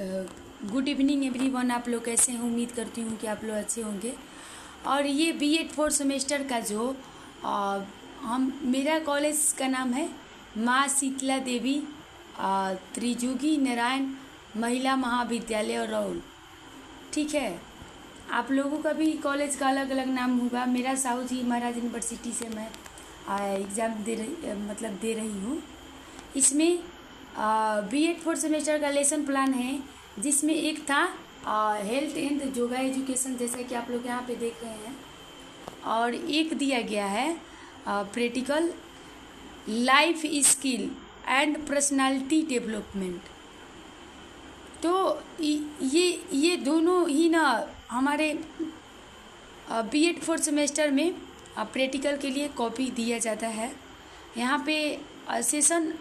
Good evening everyone. आप लोग कैसे हैं? उम्मीद करती हूँ कि आप लोग अच्छे होंगे। और ये बीएड 4th सेमेस्टर का जो मेरा कॉलेज का नाम है माँ शीतला देवी त्रिजुगी नारायण महिला महाविद्यालय रौल। ठीक है, आप लोगों का भी कॉलेज का अलग अलग नाम होगा। मेरा साहू जी महाराज यूनिवर्सिटी से मैं एग्ज़ाम दे रही हूँ। इसमें बीएड 4th सेमेस्टर का लेसन प्लान है, जिसमें एक था हेल्थ एंड योगा एजुकेशन, जैसा कि आप लोग यहाँ पे देख रहे हैं, और एक दिया गया है practical life skill and personality development. तो ये दोनों ही ना हमारे बीएड 4th सेमेस्टर में प्रैक्टिकल के लिए कॉपी दिया जाता है। यहाँ पे सेशन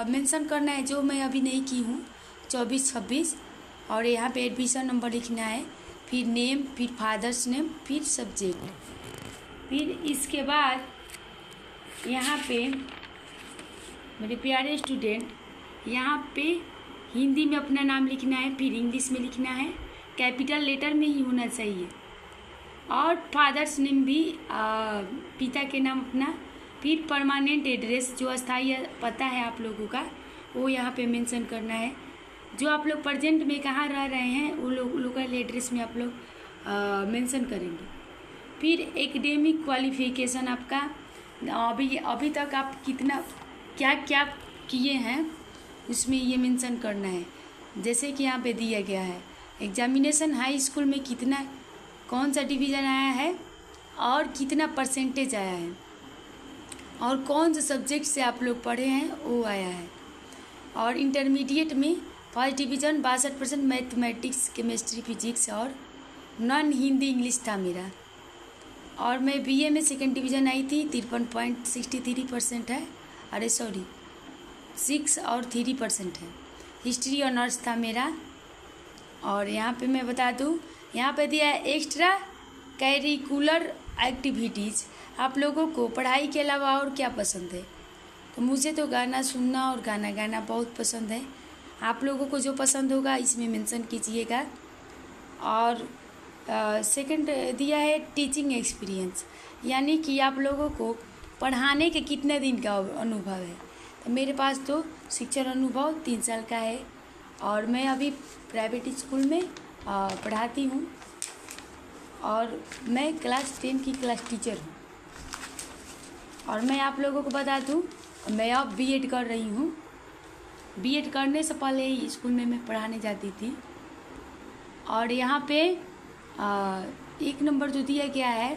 मेंशन करना है, जो मैं अभी नहीं की हूँ, 24-26, और यहाँ पे एडमिशन नंबर लिखना है, फिर नेम, फिर फादर्स नेम, फिर सब्जेक्ट। फिर इसके बाद यहाँ पे मेरे प्यारे स्टूडेंट, यहाँ पे हिंदी में अपना नाम लिखना है, फिर इंग्लिश में लिखना है, कैपिटल लेटर में ही होना चाहिए, और फादर्स नेम भी पिता के नाम अपना, फिर परमानेंट एड्रेस जो अस्थायी पता है आप लोगों का वो यहाँ पे मेंशन करना है। जो आप लोग प्रेजेंट में कहाँ रह रहे हैं वो लोकल एड्रेस में आप लोग मेंशन करेंगे। फिर एकेडमिक क्वालिफिकेशन आपका अभी तक आप कितना क्या क्या किए हैं उसमें ये मेंशन करना है। जैसे कि यहाँ पे दिया गया है एग्जामिनेशन हाई स्कूल में कितना कौन सा डिवीज़न आया है और कितना परसेंटेज आया है, और कौन से सब्जेक्ट से आप लोग पढ़े हैं वो आया है। और इंटरमीडिएट में first division 62% mathematics, chemistry, physics और नॉन हिंदी इंग्लिश था मेरा। और मैं बीए में सेकंड डिवीज़न आई थी, 53.63% है, अरे सॉरी 6 और 3% है। हिस्ट्री ऑनर्स था मेरा। और यहाँ पे मैं बता दूँ, यहाँ पे दिया है एक्स्ट्रा करिकुलर एक्टिविटीज़। आप लोगों को पढ़ाई के अलावा और क्या पसंद है? तो मुझे तो गाना सुनना और गाना गाना बहुत पसंद है। आप लोगों को जो पसंद होगा इसमें मेंशन कीजिएगा। और सेकंड दिया है टीचिंग एक्सपीरियंस, यानी कि आप लोगों को पढ़ाने के कितने दिन का अनुभव है। तो मेरे पास तो शिक्षण अनुभव 3 साल का है, और मैं अभी प्राइवेट स्कूल में पढ़ाती हूँ, और मैं क्लास 10 की क्लास टीचर हूँ। और मैं आप लोगों को बता दूँ, मैं अब बीएड कर रही हूँ। बीएड करने से पहले ही स्कूल में मैं पढ़ाने जाती थी। और यहाँ पे 1 नंबर जो दिया गया है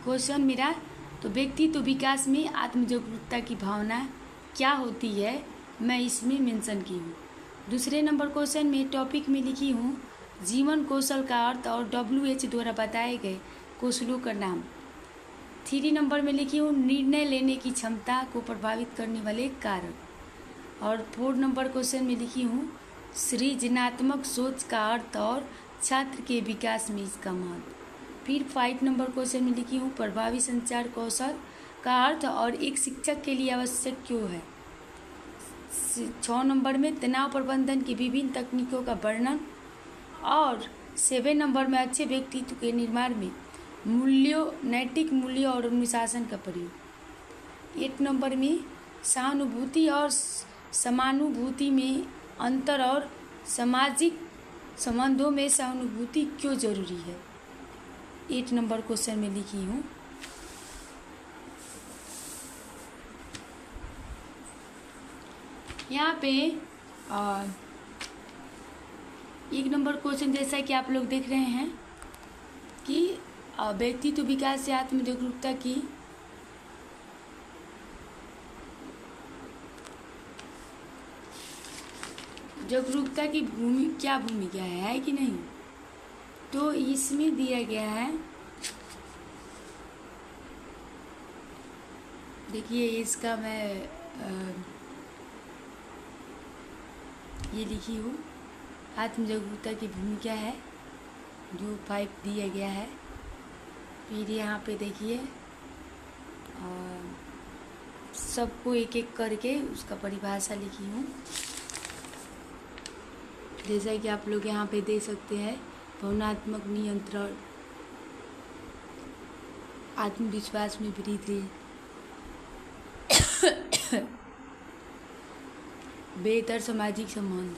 क्वेश्चन मेरा, तो व्यक्तित्व विकास में आत्मजागरूकता की भावना क्या होती है, मैं इसमें मेंशन की हूँ। दूसरे नंबर क्वेश्चन में टॉपिक में लिखी हूँ जीवन कौशल का अर्थ और WHO द्वारा बताए गए कौशलों का नाम। 3 नंबर में लिखी हूँ निर्णय लेने की क्षमता को प्रभावित करने वाले कारक। और 4 नंबर क्वेश्चन में लिखी हूँ सृजनात्मक सोच का अर्थ और छात्र के विकास में इसका महत्व। फिर 5 नंबर क्वेश्चन में लिखी हूँ प्रभावी संचार कौशल का अर्थ और एक शिक्षक के लिए आवश्यक क्यों है। 6 नंबर में तनाव प्रबंधन की विभिन्न तकनीकों का वर्णन। और 7 नंबर में अच्छे व्यक्तित्व के निर्माण में मूल्यों, नैतिक मूल्यों और अनुशासन का प्रयोग। 8 नंबर में सहानुभूति और समानुभूति में अंतर और सामाजिक संबंधों में सहानुभूति क्यों जरूरी है, 8 नंबर क्वेश्चन में लिखी हूँ। यहाँ पे 1 नंबर क्वेश्चन जैसा कि आप लोग देख रहे हैं कि व्यक्तित्व विकास से आत्मजागरूकता की क्या भूमिका है कि नहीं। तो इसमें दिया गया है, देखिए इसका मैं ये लिखी हूँ आत्मजागरूकता की भूमिका है, जो 5 दिया गया है। फिर यहाँ पे देखिए सबको एक एक करके उसका परिभाषा लिखी हूँ। जैसा कि आप लोग यहाँ पे देख सकते हैं, भावनात्मक नियंत्रण, आत्मविश्वास में वृद्धि, बेहतर सामाजिक संबंध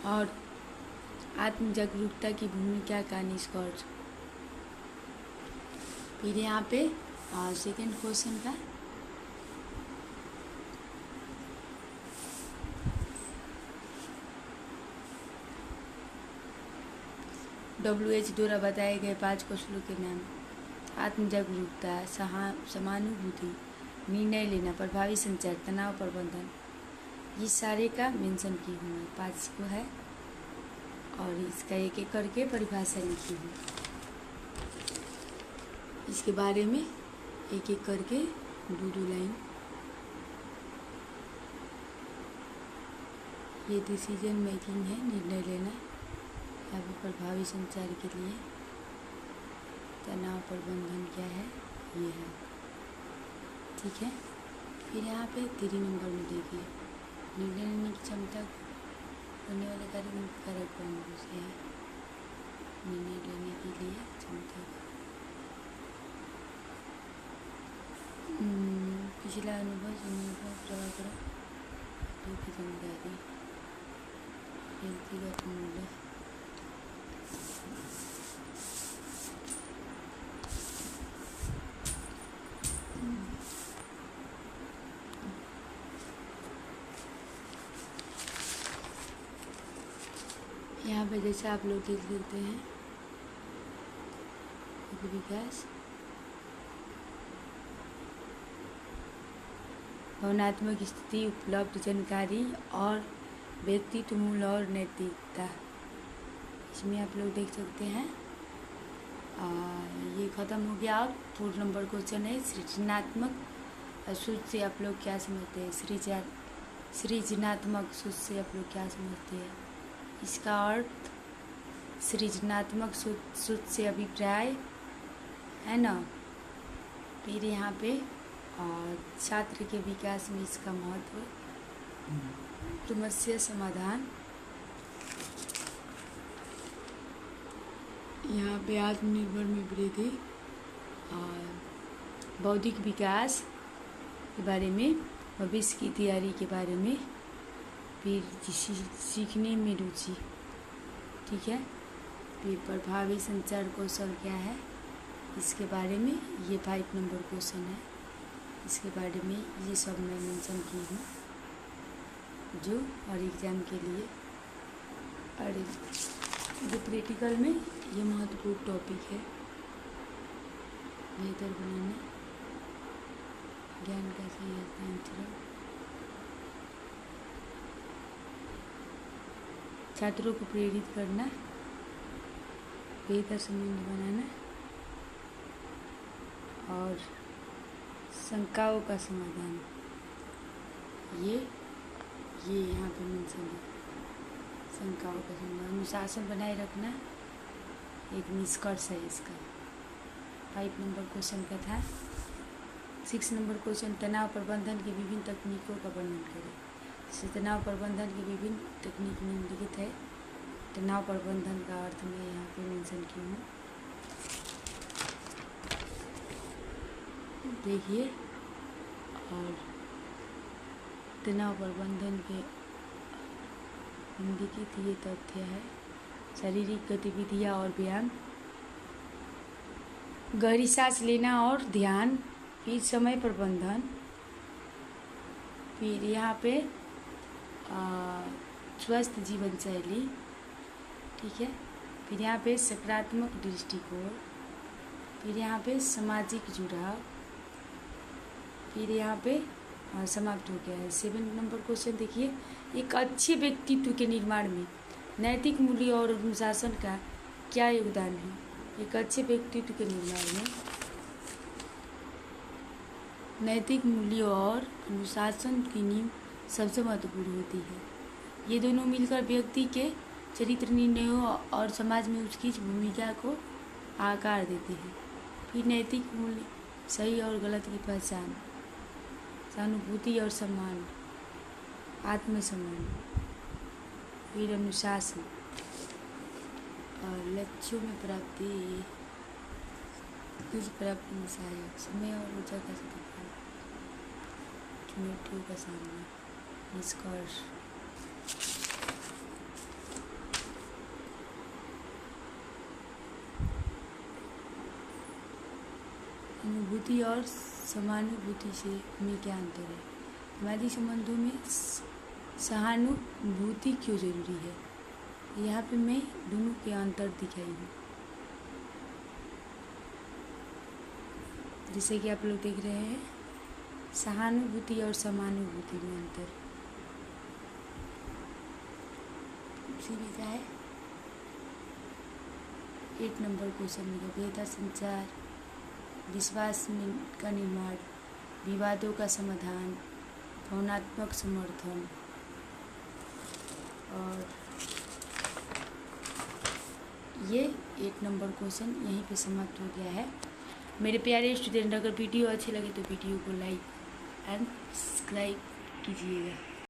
और आत्म जागरूकता की भूमिका का निष्कर्ष। फिर यहाँ पे सेकेंड क्वेश्चन का WH द्वारा बताए गए 5 कौशलों के नाम। आत्म जागरूकता, समानुभूति, निर्णय लेना, प्रभावी संचार, तनाव प्रबंधन, ये सारे का मेंशन की हूँ मैं, 5 को है और इसका एक एक करके परिभाषा लिखी हूँ। इसके बारे में एक एक करके दो लाइन। ये डिसीजन मेकिंग है, निर्णय लेना, या फिर प्रभावी संचार के लिए तनाव प्रबंधन क्या है, ये है। ठीक है। फिर यहाँ पे 3 नंबर में देखिए, निर्णय लेने की क्षमता करने वाले कार्य कारक कौन से है। निर्णय लेने के लिए क्षमता पिछला अनुभव प्रभाव करो की जानकारी, व्यक्तिगत मूल्य, यहाँ पे जैसे आप लोग देख सकते हैं, विकास, भावनात्मक स्थिति, उपलब्ध जानकारी और व्यक्तित्व मूल्य और नैतिकता। इसमें आप लोग देख सकते हैं। ये ख़त्म हो गया। अब 4 नंबर क्वेश्चन है, सृजनात्मक सोच से आप लोग क्या समझते हैं। सृजनात्मक सोच से आप लोग क्या समझते हैं। इसका अर्थ सृजनात्मक सोच से अभिप्राय है ना। फिर यहाँ पे छात्र के विकास में इसका महत्व, समस्या समाधान, यहाँ पे आत्मनिर्भर में वृद्धि, बौद्धिक विकास के बारे में, भविष्य की तैयारी के बारे में, फिर सीखने में रुचि। ठीक है। फिर प्रभावी संचार कौशल क्या है, इसके बारे में ये 5 नंबर क्वेश्चन है। इसके बारे में ये सब मैं मेंशन की हूँ, जो और एग्ज़ाम के लिए और जो प्रैक्टिकल में ये महत्वपूर्ण टॉपिक है। बेहतर बनाना, ज्ञान का सही हस्तांतरण, छात्रों को प्रेरित करना, बेहतर संबंध बनाना और शंकाओं का समाधान। ये यहाँ पे मेंशन है, शंकाओं का समाधान। अनुशासन बनाए रखना एक निष्कर्ष है इसका। 5 नंबर क्वेश्चन का था। 6 नंबर क्वेश्चन, तनाव प्रबंधन की विभिन्न तकनीकों का वर्णन करें। जैसे तनाव प्रबंधन की विभिन्न तकनीक निम्नलिखित है। तनाव प्रबंधन का अर्थ मैं यहाँ पे मेंशन की हूँ, देखिए। और तनाव प्रबंधन के निम्नलिखित ये तथ्य है। शारीरिक गतिविधियाँ और व्यायाम, गहरी सांस लेना और ध्यान, फिर समय प्रबंधन, फिर यहाँ पे स्वस्थ जीवन शैली। ठीक है। फिर यहाँ पे सकारात्मक दृष्टिकोण, फिर यहाँ पे सामाजिक जुड़ाव, फिर यहाँ पे समाप्त हो गया है। 7 नंबर क्वेश्चन देखिए, एक अच्छे व्यक्तित्व के निर्माण में नैतिक मूल्य और अनुशासन का क्या योगदान है। एक अच्छे व्यक्तित्व के निर्माण में नैतिक मूल्यों और अनुशासन की नींव सबसे महत्वपूर्ण होती है। ये दोनों मिलकर व्यक्ति के चरित्र, निर्णयों और समाज में उसकी भूमिका को आकार देते हैं। फिर नैतिक मूल्य, सही और गलत की पहचान, सहानुभूति और सम्मान, आत्मसम्मान, फिर अनुशासन और लक्ष्यों में प्राप्ति, कुछ प्राप्ति में सहायक, समय और ऊर्जा का सदुपयोग, चुनौतियों का सामना, निष्कर्ष। अनुभूति और समानुभूति से में क्या अंतर है? हमारे संबंधों में सहानुभूति क्यों जरूरी है? यहाँ पे मैं दोनों के अंतर दिखाई हूँ। जैसे कि आप लोग देख रहे हैं, सहानुभूति और समानुभूति में अंतर। लिखा है 8 नंबर क्वेश्चन में बेहतर संचार, विश्वास का निर्माण, विवादों का समाधान, भावनात्मक समर्थन। और ये 8 नंबर क्वेश्चन यहीं पे समाप्त हो गया है। मेरे प्यारे स्टूडेंट, अगर वीडियो अच्छे लगे तो वीडियो को लाइक एंड सब्सक्राइब कीजिएगा।